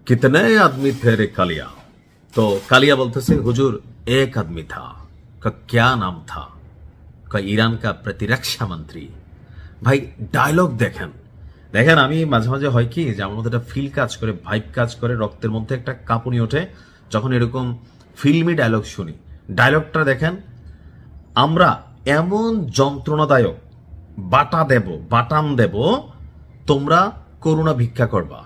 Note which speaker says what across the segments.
Speaker 1: कितने आदमी थे रे कालिया। तो कालिया बोलते हुजूर एक आदमी था, का क्या नाम था, का ईरान का प्रतिरक्षा मंत्री। ভাই ডায়লগ দেখেন দেখেন আমি মাঝে মাঝে হয় কি যে আমার মধ্যে একটা ফিল কাজ করে, ভাইব কাজ করে, রক্তের মধ্যে একটা কাঁপুনি ওঠে যখন এরকম ফিল্মি ডায়লগ শুনি। ডায়লগটা দেখেন, আমরা এমন যন্ত্রণাদায়ক বাটাম দেব তোমরা করুণা ভিক্ষা করবা।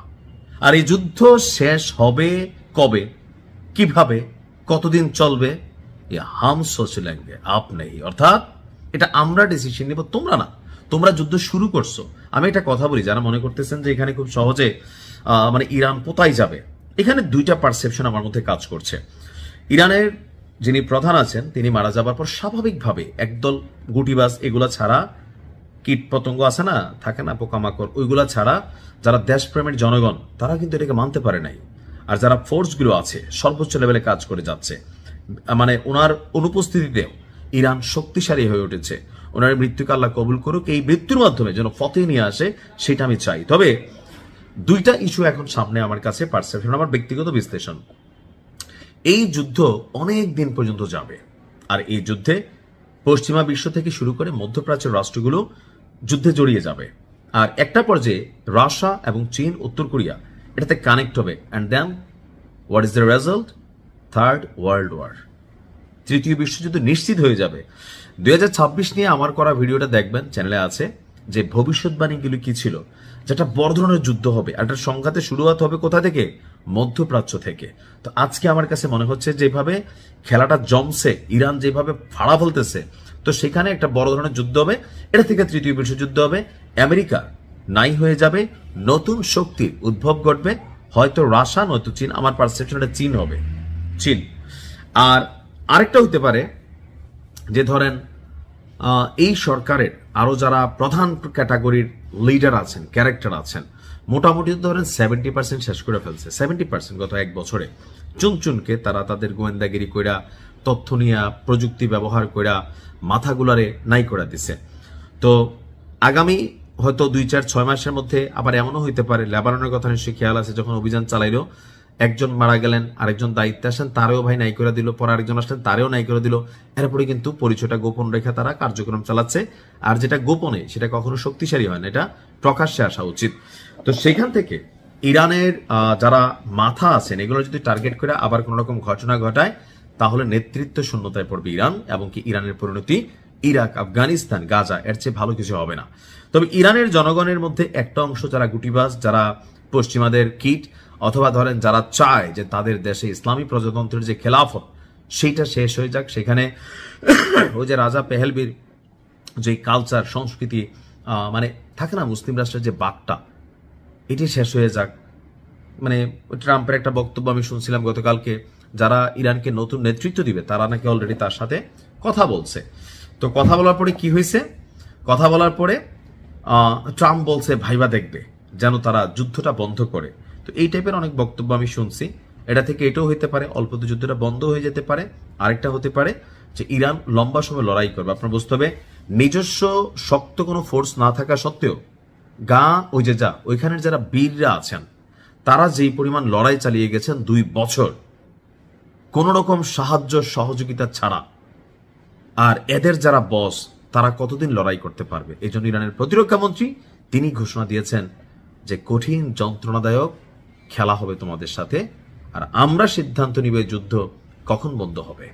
Speaker 1: আর এই যুদ্ধ শেষ হবে কবে, কিভাবে, কতদিন চলবে, হাম সোচ লেঙ্গে আপ নেই। অর্থাৎ এটা আমরা ডিসিশন নিব, তোমরা না। তোমরা যুদ্ধ শুরু করছো। আমি একটা কথা বলি, যারা মনে করতেছেন যে এখানে খুব সহজে মানে ইরান পোতাই যাবে, এখানে দুইটা পারসেপশন আমার মধ্যে কাজ করছে। ইরানের যিনি প্রধান আছেন তিনি মারা যাবার পর স্বাভাবিকভাবে একদল গুটিবাজ এগুলা ছাড়া, কীট পতঙ্গ আছে না, থাকে না পোকামাকড়, ওইগুলা ছাড়া যারা দেশপ্রেমের জনগণ তারা কিন্তু এটাকে মানতে পারে নাই। আর যারা ফোর্সগুলো আছে সর্বোচ্চ লেভেলে কাজ করে যাচ্ছে, মানে ওনার অনুপস্থিতিতেও ইরান শক্তিশালী হয়ে উঠেছে। ওনার মৃত্যুকে আল্লাহ কবুল করুক, এই মৃত্যুর মাধ্যমে যেন ফতে নিয়ে আসে সেটা আমি চাই। তবে দুইটা ইস্যু এখন সামনে আমার কাছে, পারসেপশন, আমার ব্যক্তিগত বিশ্লেষণ। এই যুদ্ধ অনেক দিন পর্যন্ত যাবে, আর এই যুদ্ধে পশ্চিমা বিশ্ব থেকে শুরু করে মধ্যপ্রাচ্যের রাষ্ট্রগুলো যুদ্ধে জড়িয়ে যাবে। আর একটা পর্যায়ে রাশিয়া এবং চীন, উত্তর কোরিয়া এটাতে কানেক্ট হবে। And then what is the result? Third world war, তৃতীয় বিশ্বযুদ্ধ নিশ্চিত হয়ে যাবে। 2026 নিয়ে আমার করা ভিডিওটা দেখবেন, চ্যানেলে আছে, যে ভবিষ্যৎবাণীগুলো কি ছিল, যেটা বড় ধরনের যুদ্ধ হবে। আর একটা সংঘাতে শুরুয়াত হবে কোথা থেকে? মধ্যপ্রাচ্য থেকে। তো আজকে আমার কাছে মনে হচ্ছে যেভাবে খেলাটা জমছে, ইরান যেভাবে ফাড়া ফেলতেছে, তো সেখানে একটা বড় ধরনের যুদ্ধ হবে। এটা থেকে তৃতীয় বিশ্বযুদ্ধ হবে। আমেরিকা নাই হয়ে যাবে, নতুন শক্তির উদ্ভব ঘটবে, হয়তো রাশিয়া নয়তো চীন। আমার পারসেপশনটা চীন হবে, চীন। আর আরেকটা হইতে পারে যে ধরেন এই সরকারের আরো যারা প্রধান ক্যাটাগরির লিডার আছেন, ক্যারেক্টার আছেন, মোটামুটি ধরেন 70% শেষ করে ফেলছে। 70% গত এক বছরে চুনচুনকে তারা তাদের গোয়েন্দাগিরি কইরা, তথ্য নিয়ে, প্রযুক্তি ব্যবহার কইরা মাথাগুলারে নাই করে দিছে। তো আগামী হয়তো 2-4-6 মাসের মধ্যে আবার এমনও হইতে পারে, লেবাননের কথা নিশ্চয়ই খেয়াল আছে, যখন অভিযান চালাইলো একজন মারা গেলেন, আরেকজন দায়িত্বে আসেন, তারেও ভাই নাই করে দিল, পরে আরেকজন আসলেন, তারেও নাই করে দিল। এরপরে কিন্তু পরিচয়টা গোপন রেখে তারা কার্যক্রম চালাচ্ছে। আর যেটা গোপনে সেটা কখনো শক্তিশালী হয় না, এটা প্রকাশ্যে আসা উচিত। তো সেখান থেকে ইরানের যারা মাথা আছেন এগুলো যদি টার্গেট করে আবার কোন রকম ঘটনা ঘটায়, তাহলে নেতৃত্ব শূন্যতায় পড়বে ইরান, এবং কি ইরানের পরিণতি ইরাক, আফগানিস্তান, গাজা এর চেয়ে ভালো কিছু হবে না। তবে ইরানের জনগণের মধ্যে একটা অংশ যারা গুটিবাজ, যারা পশ্চিমাদের কিট, অথবা ধরেন যারা চায় যে তাদের দেশে ইসলামী প্রজাতন্ত্রের যে খেলাফত সেইটা শেষ হয়ে যাক, সেখানে ওই যে রাজা পেহেলবির যে কালচার, সংস্কৃতি, মানে থাকে না মুসলিম রাষ্ট্রের যে বাকটা, এটি শেষ হয়ে যাক। মানে ট্রাম্পের একটা বক্তব্য আমি শুনছিলাম গতকালকে, যারা ইরানকে নতুন নেতৃত্ব দিবে তারা নাকি অলরেডি তার সাথে কথা বলছে। তো কথা বলার পরে কি হয়েছে? কথা বলার পরে ট্রাম্প বলছে ভাইবা দেখবে যেন তারা যুদ্ধটা বন্ধ করে। তো এই টাইপের অনেক বক্তব্য আমি শুনছি। এটা থেকে এটাও হতে পারে অল্পতে যুদ্ধটা বন্ধ হয়ে যেতে পারে। আরেকটা হতে পারে যে ইরান লম্বা সময় লড়াই করবে। আপনার বুঝতে হবে, নিজস্ব শক্ত কোনো ফোর্স না থাকা সত্ত্বেও ওই যে ওইখানের যারা বীররা আছেন তারা যেই পরিমাণ লড়াই চালিয়ে গেছেন 2 বছর কোন রকম সাহায্য সহযোগিতা ছাড়া, আর এদের যারা বস তারা কতদিন লড়াই করতে পারবে? এই জন্য ইরানের প্রতিরক্ষা মন্ত্রী তিনি ঘোষণা দিয়েছেন যে কঠিন যন্ত্রণাদায়ক খেলা হবে তোমাদের সাথে, আর আমরা সিদ্ধান্ত নিব যুদ্ধ কখন বন্ধ হবে।